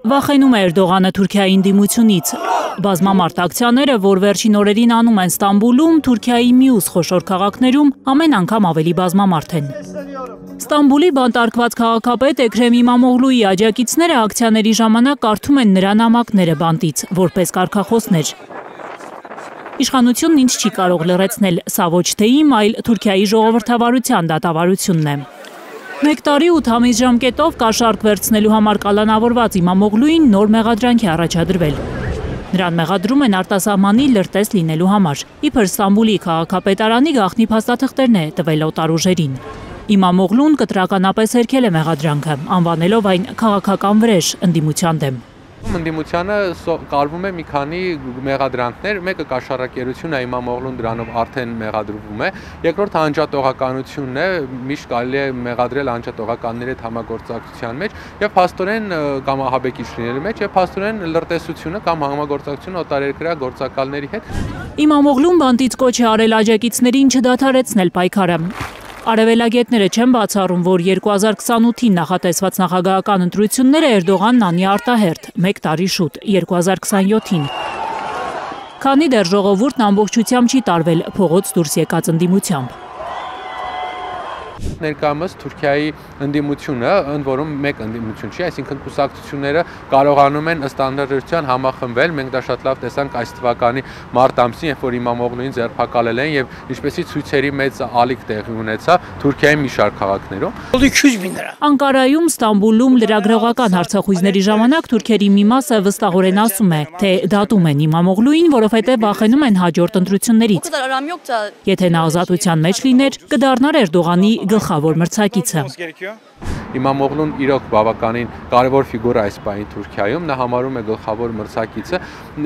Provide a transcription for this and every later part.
Վախենում է Էրդողանը Թուրքիայի ընդդիմությունից։ Բազմամարդ ակցիաները, որ վերջին օրերին անում են Ստամբուլում, Թուրքիայի մյուս խոշոր քաղաքներում ամեն անգամ ավելի բազմամարդ են։ Ստամբուլի բանտարկված քաղաքապետ Էքրեմ Իմամօղլուի աջակիցները ակցիաների ժամանակ կարդում են նրա նամակները բանտից, որպես կարգախոսներ։ Իշխանությունն ինձ չի կարող լռեցնել, սա ոչ թե իմ, այլ Թուրքիայի ժողովրդավարության դատավարությունն է։ 1 տարի 8 ամիս ժամկետով կաշառք վերցնելու համար կալանավորված Իմամօղլուին նոր մեղադրանք է առաջադրվել։ Նրան մեղադրում են արտասահմանի լրտես լինելու համար։ Իբր Ստամբուլի քաղաքապետարանի գաղտնի փաստաթղթերն է տվել օտարուժերին։ Իմամօղլուն կտրականապես հերքել է մեղադրանքը, անվանելով այն քաղաքական վրեժ ընդդիմության դեմ։ Ընդդիմությանը կարվում է մի քանի մեղադրանքներ, մեկը կաշառակերություն է, Իմամօղլուն դրանով արդեն մեղադրվում է, երկրորդը անջատողականությունն է, միշտ կարելի է մեղադրել անջատողականների հետ համագործակցության մեջ եւ փաստորեն կամ ահաբեկիչ լինելու մեջ եւ փաստորեն լրտեսությունը կամ համագործակցությունը օտարերկրյա գործակալների հետ։ Իմամօղլուն բանտից կոչ է արել աջակիցներին չդադարեցնել պայքարը։ Արևելագետները չեն բացառում, որ 2028-ին նախատեսված նախագահական ընտրությունները Էրդողանն անի արտահերթ, 1 տարի շուտ, 2027-ին։ Քանի դեռ ժողովուրդն ամբողջությամբ չի տարվել փողոց դուրս եկած ընդդիմությամբ։ Ներկայումս Թուրքիայի ընդդիմությունը, ընդ որում մեկ ընդդիմություն չի, այսինքն կուսակցությունները կարողանում են ըստ անհրաժեշտության համախմբվել, մենք դա շատ լավ տեսանք այս թվականի մարտ ամսին, երբ որ Իմամօղլուին ձերբակալել են եւ ինչպեսի ցույցերի մեծ ալիք տեղի ունեցավ Թուրքիայի մի շարք քաղաքներում։ Անկարայում, Ստամբուլում լրագրողական հարցախույզների ժամանակ թուրքերի մի մասը վստահորեն ասում է, թե դատում են Իմամօղլուին, որովհետեւ վախենում են հաջորդ ընտրություններից։ Եթե նա ազատության մեջ լիներ, կդառնար Էրդողանի գլխավոր մրցակիցը։ Իմամօղլուն իրոք բավականին կարևոր ֆիգուրա այս պահին Թուրքիայում, նա համարում է գլխավոր մրցակիցը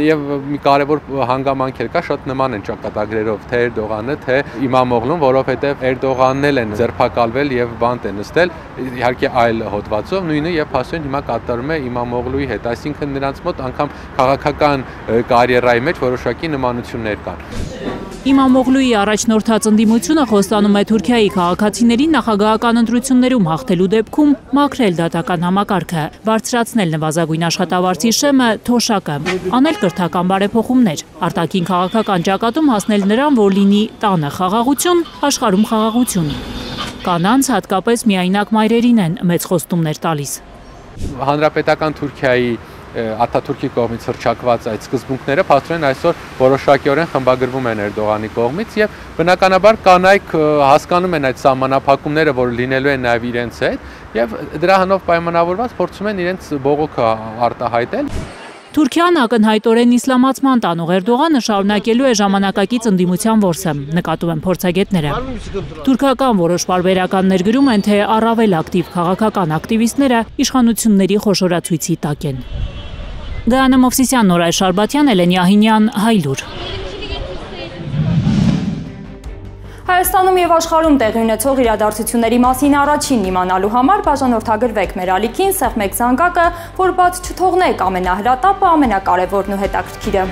եւ մի կարևոր հանգամանք էլ կա, շատ նման են ճակատագրերով թե Էրդողանը, թե Իմամօղլուն, որովհետեւ Էրդողանն էլ են ձերբակալվել եւ բանտ են նստել, իհարկե այլ հոդվածով, նույնը եւ փաստորեն հիմա կատարում է Իմամօղլուի հետ, այսինքն նրանց մոտ անգամ քաղաքական կարիերայի մեջ որոշակի նմանություններ կան։ Իմամօղլուի առաջնորդած ընդդիմությունը խոստանում է Թուրքիայի քաղաքացիներին նախագահական ընտրություններում հաղթելու դեպքում մաքրել դատական համակարգը, բարձրացնել նվազագույն աշխատավարձի շեմը, թոշակը, անել կրթական բարեփոխումներ, արտաքին քաղաքական ճակատում հասնել նրան, որ լինի տանը խաղաղություն, աշխարհում խաղաղություն։ Կանանց հատկապես միայնակ մայրերին են մեծ խոստումներ տալիս։ Հանրապետական Թուրքիայի Աթաթուրքի կողմից հռչակված այդ սկզբունքները փաստորեն այսօր որոշակիորեն խմբագրվում են Էրդողանի կողմից եւ բնականաբար կանայք հասկանում են այդ սահմանափակումները, որ լինելու են նաեւ իրենց հետ եւ դրա հնով պայմանավորված փորձում են իրենց բողոքը արտահայտել։ Թուրքիան ակնհայտորեն իսլամացման տանող Էրդողանը շարունակելու է ժամանակակից ընդդիմության որսը, նկատում են փորձագետները։ Թուրքական որոշ պարբերականներ գրում են, թե առավել ակտիվ քաղաքական ակտիվիստները իշխանությունների խոշորացույցի տակ են։ Գայանե Մովսիսյան, Նորայր Շարբաթյան, Էլենի Ահինյան, Հայլուր։ Հայաստանում եւ աշխարհում տեղի ունեցող իրադարձությունների մասին առաջին իմանալու համար բաժանորդագրվեք մեր ալիքին, սեղմեք զանգակը, որ բաց չթողնեք ամենահրատապը, ամենակարևորն ու հետաքրքիրը։